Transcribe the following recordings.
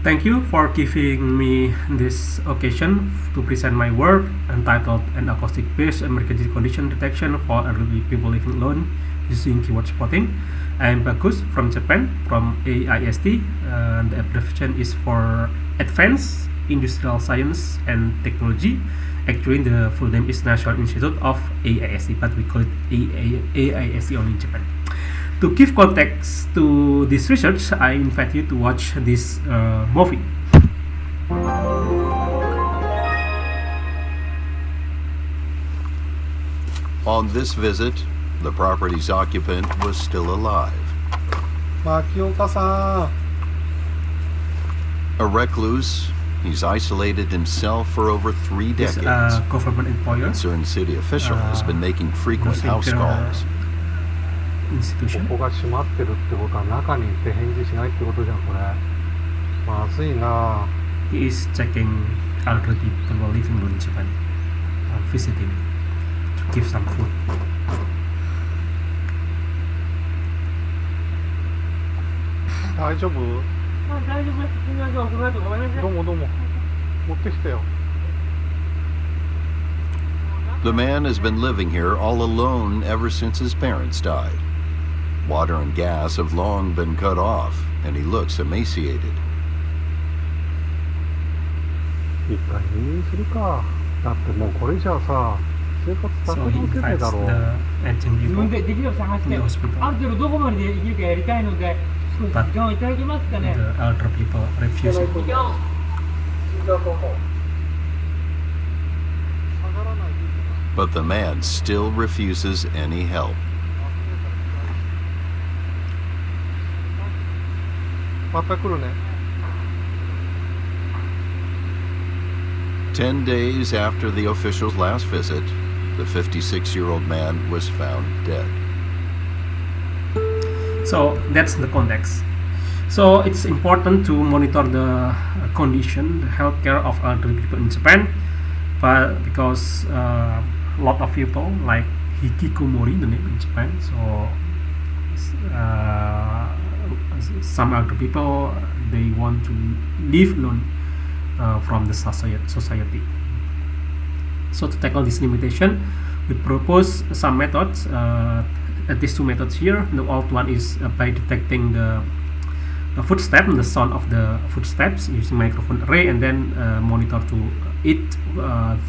Thank you for giving me this occasion to present my work entitled An Acoustic-Based Emergency Condition Detection for Elderly People Living Alone Using Keyword Spotting. I am Bagus from Japan, from AIST. The abbreviation is for Advanced Industrial Science and Technology. Actually, the full name is National Institute of AIST, but we call it AIST only in Japan. To give context to this research, I invite you to watch this movie. On this visit, the property's occupant was still alive. 牧岡さ A recluse, he's isolated himself for over 3 This decades. government A employer concerned city official has been making frequent house calls. ん institution. ここが閉まってるってことは中に行って返事しないってことじゃんこれまずいな He is checking elderly people living alone in Japan, visiting to give some food. 大丈夫大丈夫です。すみません、遅くなってごめんなさい。どうもどうも持ってきてよ The man has been living here all alone ever since his parents died. Water and gas have long been cut off, and he looks emaciated. 一回入院するかだってもうこれじゃあさ生活 So 立て he 続けて invites だろ the aging 自 people 分でできるだけ探し in て、 the あ hospital, る程度どこまでできるかやりたいので、少し時間をいただけますかね。 the elder people refusing. 時間を。心臓方法。 But the man still refuses any help. また来るね 10 days after the official's last visit, the 56-year-old man was found dead. So that's the context. So it's important to monitor the condition, the healthcare of elderly people in Japan, but because a lot of people like hikikomori, the name in Japan, so some elder people they want to live alone from the society. So to tackle this limitation, we propose some methods. These two methods here. The old one is by detecting the footstep, the sound of the footsteps using microphone array, and then monitor to it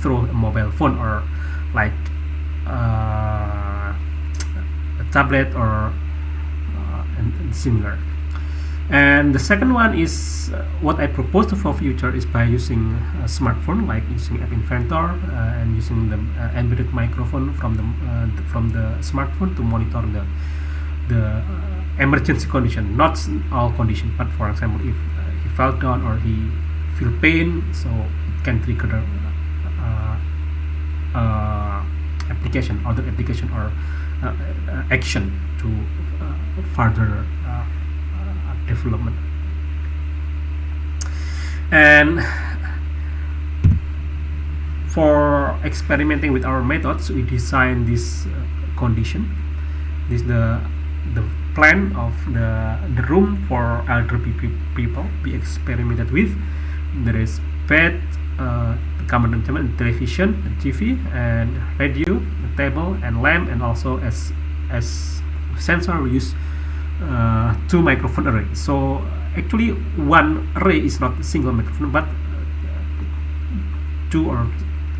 through a mobile phone or like a tablet or and similar. And the second one is what I propose for future is by using a smartphone, like using App Inventor and using the embedded microphone from the smartphone to monitor the emergency condition, not all condition, but for example, if he fell down or he feel pain, so it can trigger application, other application or action to further development. And for experimenting with our methods, we design this condition. This the plan of the room for elderly people be experimented with. There is bed, the common television, TV, and radio, the table, and lamp, and also as sensor we use 2 microphone arrays. So actually one array is not a single microphone, but 2 or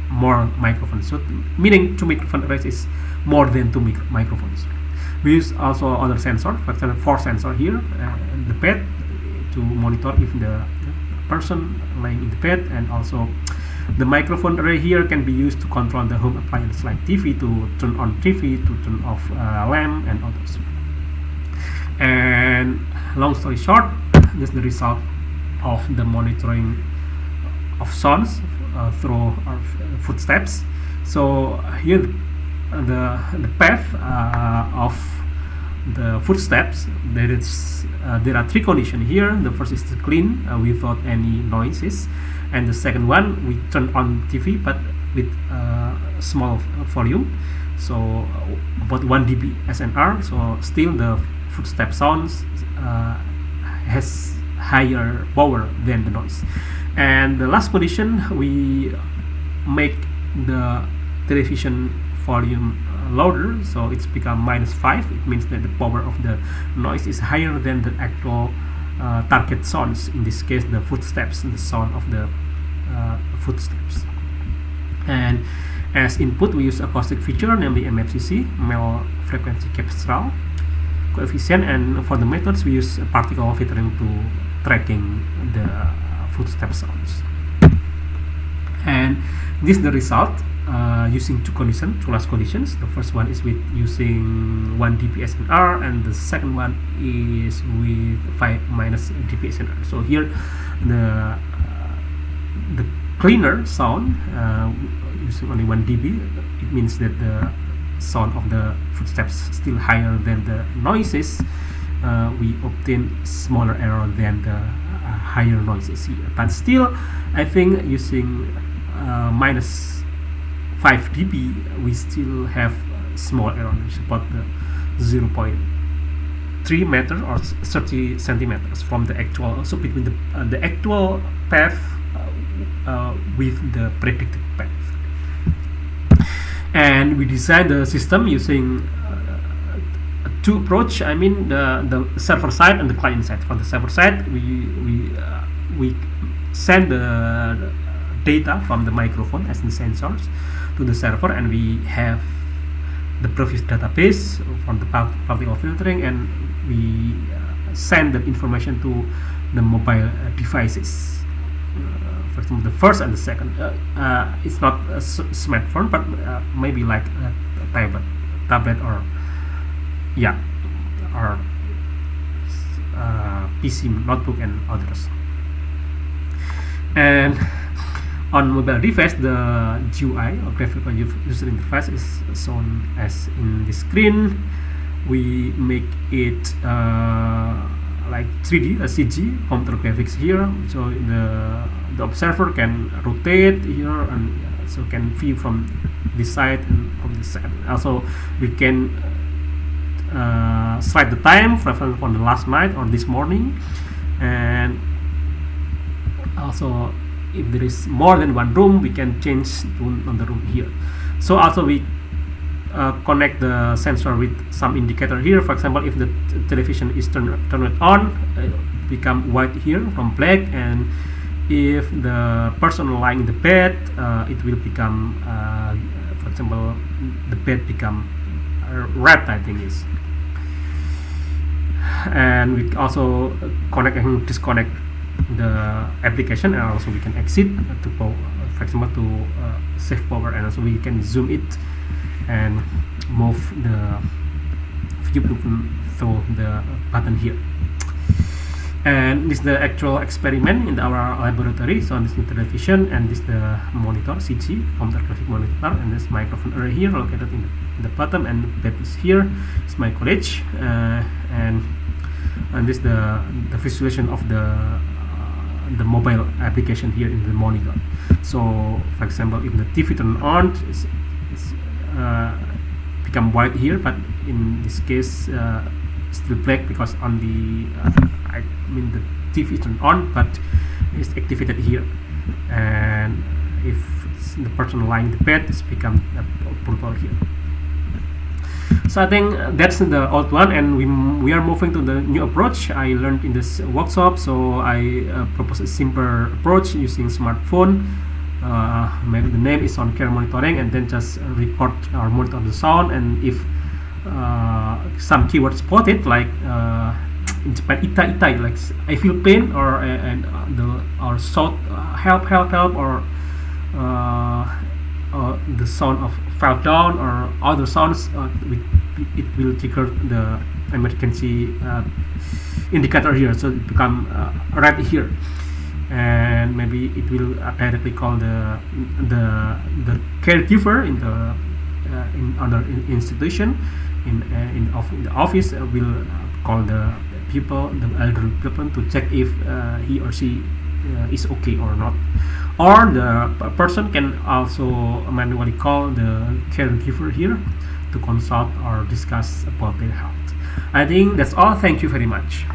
more microphones. So meaning 2 microphone arrays is more than 2 microphones. We use also other sensor, for example 4 sensor here, and the bed to monitor if the person laying in the bed, and also the microphone array here can be used to control the home appliance like TV, to turn on TV, to turn off lamp and others. And long story short, this is the result of the monitoring of sounds through our footsteps. So here the path of the footsteps, there are 3 conditions here. The first is to clean without any noises, and the second one we turn on TV but with small volume, so about 1 dB SNR. So still the footstep sounds higher power than the noise. And the last condition, we make the television volume louder, so it's become -5. It means that the power of the noise is higher than the actual target sounds, in this case the footsteps, the sound of the footsteps. And as input we use acoustic feature, namely MFCC, male frequency capsular coefficient, and for the methods we use particle filtering to tracking the footstep sounds. And this is the result using two last conditions. The first one is with using 1 dB SNR, and the second one is with 5- dB SNR. So here the cleaner sound using only 1 dB, it means that the sound of the footsteps still higher than the noises. We obtain smaller error than the higher noises here, but still I think using -5 dB we still have small error, about the 0.3 meter or 30 centimeters from the actual, so between the actual path with the predicted path. And we designed the system using two approach. I mean the server side and the client side. For the server side, we send the data from the microphone as the sensors to the server, and we have the previous database from the particle filtering, and we send the information to the mobile devices. For example, the first and the second, it's not a smartphone, but maybe like a tablet or or PC, notebook, and others. And on mobile device, the GUI or graphical user interface is shown as in the screen. We make it like 3D, a CG, computer graphics here. So the observer can rotate here, and so can view from this side and from this side. Also, we can slide the time, for example, from the last night or this morning, and also if there is more than one room, we can change to another room here. So also we connect the sensor with some indicator here. For example, if the television is turned on, become white here from black, and if the person lying in the bed, it will become, for example, the bed become red, I think is. And we also connect and disconnect the application, and also we can exit to for example to save power, and also we can zoom it and move the view through the button here. And this is the actual experiment in our laboratory. So this is the television, and this is the monitor CG, computer graphic monitor, and this microphone array here located in the bottom, and that is here. It's my college, and this is the visualization of the mobile application here in the monitor. So for example, if the TV turn on, it's become white here, but in this case still black, because on the I mean the TV is turned on, but it's activated here. And if it's the person lying in the bed, it's become purple here. So I think that's the old one, and we are moving to the new approach I learned in this workshop. So I propose a simple approach using smartphone. Maybe the name is on care monitoring, and then just record or monitor the sound, and if some keywords spotted, like in Japan, ita, like I feel pain, or or shout help, or the sound of fell down, or other sounds, it will trigger the emergency indicator here, so it become red here, and maybe it will directly call the caregiver in the in other institution, in the office, will call the people, the elderly people, to check if he or she is okay or not. Or the person can also manually call the caregiver here to consult or discuss about their health. I think that's all. Thank you very much.